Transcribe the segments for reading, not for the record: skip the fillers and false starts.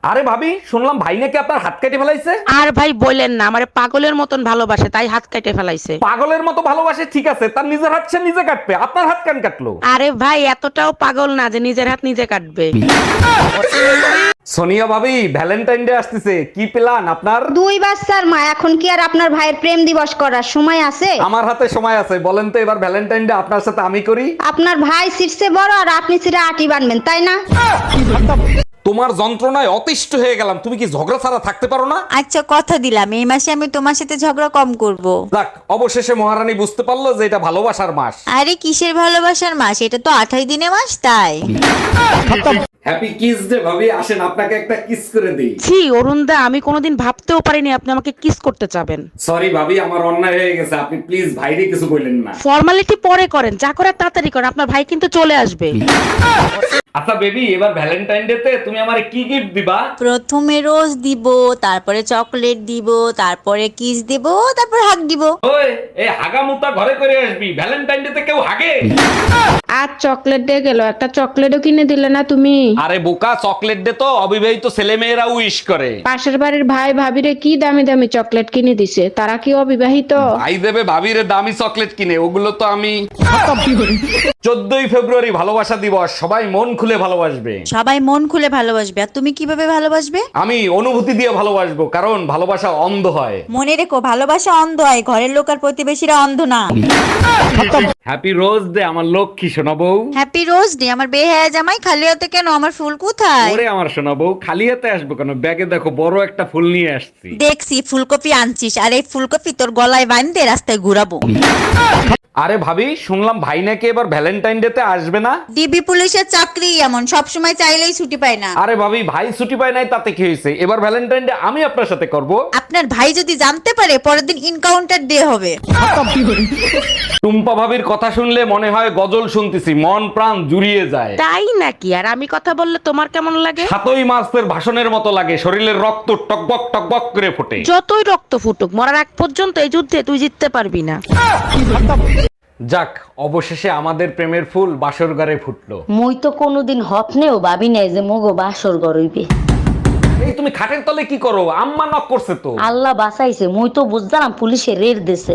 আরে ভাবি, শুনলাম ভাই নাকি আপনার হাত কেটে ফেলাইছে। আর ভাই বললেন না, আমারে পাগলের মতন ভালোবাসে তাই হাত কেটে ফেলাইছে। পাগলের মতো ভালোবাসে ঠিক আছে, তার নিজের হাত সে নিজে কাটবে, আপনার হাত কেন কাটলো? আরে ভাই এতটাও পাগল না যে নিজের হাত নিজে কাটবে। সোনিয়া ভাবি, ভ্যালেন্টাইন ডে আসতেছে, কি প্ল্যান আপনার? দুই বাচ্চার মা, এখন কি আর আপনার ভাইয়ের প্রেম দিবস করার সময় আছে? আমার হাতে সময় আছে, বলেন তো এবার ভ্যালেন্টাইন ডে আপনার সাথে আমি করি। আপনার ভাই শীর্ষে বড় আর আপনি ছিঁড়ে আটি বানবেন, তাই না? তোমার যন্ত্রণায় অতিষ্ঠ হয়ে গেলাম, তুমি কি ঝগড়া ছাড়া থাকতে পারো না? আচ্ছা কথা দিলাম এই মাসে আমি তোমার সাথে ঝগড়া কম করব। যাক, অবশেষে মহারানী বুঝতে পারলো যে এটা ভালোবাসার মাস। আরে কিসের ভালোবাসার মাস, এটা তো 28 দিনে মাস তাই। হ্যাপি কিস ডে ভাবি, আসেন আপনাকে একটা কিস করে দিই। ছি অরুণদা, আমি কোনোদিন ভাবতেও পারিনি আপনি আমাকে কিস করতে চাবেন। সরি ভাবি, আমার অন্যায় হয়ে গেছে, আপনি প্লিজ ভাইরে কিছু বললেন না। ফর্মালিটি পরে করেন, যা করে তাড়াতাড়ি করেন, আপনার ভাই কিন্তু চলে আসবে। আচ্ছা বেবি, এবার ভ্যালেন্টাইন ডে তে তুমি আমারে কি গিফট দিবা? প্রথমে রোজ দিব, তারপরে চকলেট দিব, তারপরে কিস দিব, তারপর হাগ দিব। ওই এই হাগা মুতা ঘরে করে আসবি, ভ্যালেন্টাইন ডে তে কেউ হাগে? আজ চকলেট দিয়ে গেল, একটা চকলেটও কিনে দিলে না তুমি। আরে বোকা, চকলেট ডে তো অবিবাহিত ছেলে মেয়েরা উইশ করে। পাশের বাড়ির ভাই ভাবিরে কি দামি দামি চকলেট কিনে দিছে, তারা কি অবিবাহিত? ভাই দেবে ভাবিরে দামি চকলেট কিনে, ওগুলো তো আমি। 14ই ফেব্রুয়ারি ভালোবাসা দিবস, সবাই মন খুলে ভালোবাসবে। সবাই মন খুলে ভালোবাসবে, আর তুমি কিভাবে ভালোবাসবে? আমি অনুভূতি দিয়ে ভালোবাসবো, কারণ ভালোবাসা অন্ধ হয়। মনে রেখো ভালোবাসা অন্ধ হয়, ঘরের লোক আর প্রতিবেশীরা অন্ধ না। হ্যাপি রোজ ডে আমার লক্ষ্মী সোনা বউ। হ্যাপি রোজ ডে আমার বেহায়া জামাই, খালি হাতে কেন, আমার ফুল কোথায়? ওরে আমার সোনা বউ, খালি হাতে আসবো কেন, ব্যাগে দেখো বড় একটা ফুল নিয়ে আসছি। দেখছি ফুলকপি আনছিস, আর এই ফুলকপি তোর গলায় বাঁধতে রাস্তায় ঘুরাবো। আরে ভাবি, শুনলাম ভাই নাকি এবার ভ্যালেন্টাইন ডে তে আসবে না। ডিবি পুলিশের চাকরি এমন, সব সময় চাইলেই ছুটি পায় না। আরে ভাবি, ভাই ছুটি পায় নাই তাতে কি হয়েছে, এবার ভ্যালেন্টাইন ডে আমি আপনার সাথে করব। আপনার ভাই যদি জানতে পারে পরের দিন ইনকাউন্টার ডে হবে। টুম্পা ভাবির কথা শুনলে মনে হয় গজল শুনতেছি, মন প্রাণ জুড়িয়ে যায়। তাই নাকি? আর আমি কথা বললে তোমার কেমন লাগে? 7ই মার্চের ভাষণের মতো লাগে, শরীরের রক্ত টকবক টকবক করে ফোটে। যতই রক্ত ফুটুক, মরার আগ পর্যন্ত এই যুদ্ধে তুই জিততে পারবি না। যাক, অবশেষে আমাদের প্রেমের ফুল বাসর ঘরে ফুটলো। মুই তো কোনোদিন হপনেও ভাবি নাই যে মগো বাসর গরইবে। এই তুমি খাটের তলে কি করো? আম্মা নক করছে তো। আল্লাহ বাঁচাইছে, মুই তো বুঝলাম পুলিশে রেড দিছে।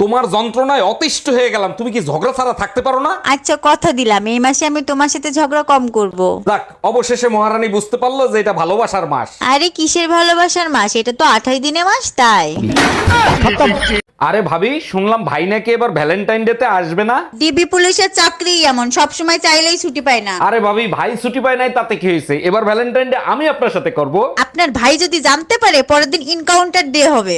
তোমার যন্ত্রণায় অতিষ্ঠ হয়ে গেলাম, তুমি কি ঝগড়া ছাড়া থাকতে পারো না? আচ্ছা কথা দিলাম এই মাসে আমি তোমার সাথে ঝগড়া কম করব। যাক, অবশেষে মহারানী বুঝতে পারলো যে এটা ভালোবাসার মাস। আরে কিসের ভালোবাসার মাস, এটা তো 28 দিনে মাস তাই। আরে ভাবি, শুনলাম ভাই নাকি এবার ভ্যালেন্টাইন ডে তে আসবে না। ডিবি পুলিশের চাকরি এমন, সব সময় চাইলেই ছুটি পায় না। আরে ভাবি, ভাই ছুটি পায় নাই তাতে কি হয়েছে, এবার ভ্যালেন্টাইন ডে আমি আপনার সাথে করব। আপনার ভাই যদি জানতে পারে পরের দিন ইনকাউন্টার ডে হবে।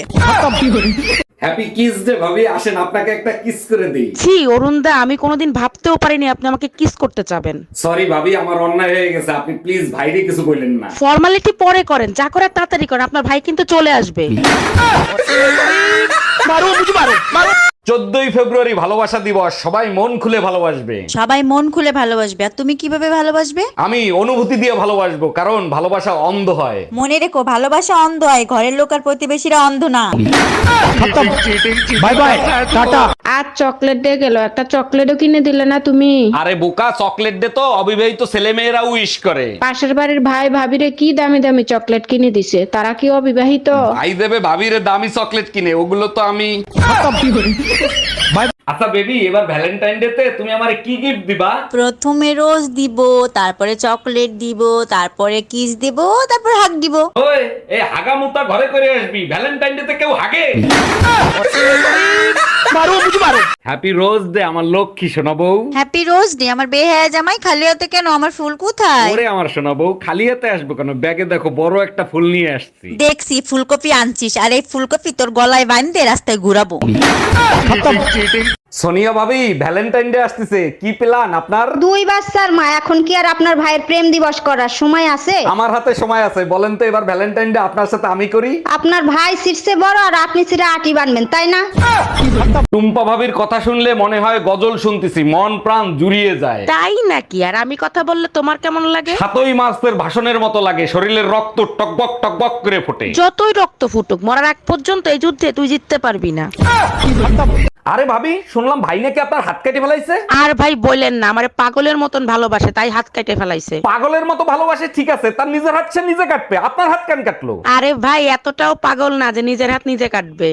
হ্যাপি কিস ডে ভাবি, আসেন আপনাকে একটা কিস করে দিই। ছি অরুণদা, আমি কোনোদিন ভাবতেও পারিনি আপনি আমাকে কিস করতে চাবেন। সরি ভাবি, আমার অন্যায় হয়ে গেছে, আপনি প্লিজ ভাইরে কিছু বললেন না। ফর্মালিটি পরে করেন, যা করে তাড়াতাড়ি করেন, আপনার ভাই কিন্তু চলে আসবে। 14ই ফেব্রুয়ারি ভালোবাসা দিবস, সবাই মন খুলে ভালোবাসবে। সবাই মন খুলে ভালোবাসবে, আর তুমি কিভাবে ভালোবাসবে? আমি অনুভূতি দিয়ে ভালোবাসবো, কারণ ভালোবাসা অন্ধ হয়। মনে রেখো ভালোবাসা অন্ধ হয়, ঘরের লোক আর প্রতিবেশীরা অন্ধ না। Bye bye, tata. আজ চকলেট দিয়ে গেল, একটা চকলেটও কিনে দিলে না তুমি। আরে বোকা, চকলেট ডে তো অবিবাহিত ছেলে মেয়েরা উইশ করে। পাশের বাড়ির ভাই ভাবিরে কি দামি দামি চকলেট কিনে দিছে, তারা কি অবিবাহিত? ভাই দেবে ভাবিরে দামি চকলেট কিনে, ওগুলো তো আমি। আচ্ছা বেবি, এবার ভ্যালেন্টাইন ডে তে তুমি আমারে কি গিফট দিবা? প্রথমে রোজ দিব, তারপরে চকলেট দিব, তারপরে কিস দিব, তারপর হাগ দিব। ওই এই হাগা মুতা ঘরে করে আসবি, ভ্যালেন্টাইন ডে তে কেউ হাগে? হ্যাপি রোজ ডে আমার লক্ষ্মী সোনা বউ। হ্যাপি রোজ ডে আমার বেহায়া জামাই, খালি হাতে কেন, আমার ফুল কোথায়? ওরে আমার সোনা বউ, খালি হাতে আসবো কেন, ব্যাগে দেখো বড় একটা ফুল নিয়ে আসছি। দেখছি ফুলকপি আনছিস, আর এই ফুলকপি তোর গলায় বাঁধতে রাস্তায় ঘুরাবো। সোনিয়া ভাবি, ভ্যালেন্টাইন ডে আসতেছে, কি প্ল্যান আপনার? দুই বাচ্চার মা, এখন কি আর আপনার ভাইয়ের প্রেম দিবস করার সময় আছে? আমার হাতে সময় আছে, বলেন তো এবার ভ্যালেন্টাইন ডে আপনার সাথে আমি করি। আপনার ভাই শীর্ষে বড় আর আপনি ছিঁড়ে আটি বানবেন, তাই না? টুম্পা ভাবির কথা শুনলে মনে হয় গজল শুনতেছি, মন প্রাণ জুড়িয়ে যায়। তাই নাকি? আর আমি কথা বললে তোমার কেমন লাগে? 7ই মার্চের ভাষণের মতো লাগে, শরীরের রক্ত টকবক টকবক করে ফোটে। যতই রক্ত ফুটুক, মরার আগ পর্যন্ত এই যুদ্ধে তুই জিততে পারবি না। আরে ভাবি, শুনলাম ভাই নাকি আপনার হাত কেটে ফেলাইছে। আর ভাই বললেন না, আমারে পাগলের মতন ভালোবাসে তাই হাত কেটে ফেলাইছে। পাগলের মতো ভালোবাসে ঠিক আছে, তার নিজের হাত সে নিজে কাটবে, আপনার হাত কেন কাটলো? আরে ভাই এতটাও পাগল না যে নিজের হাত নিজে কাটবে।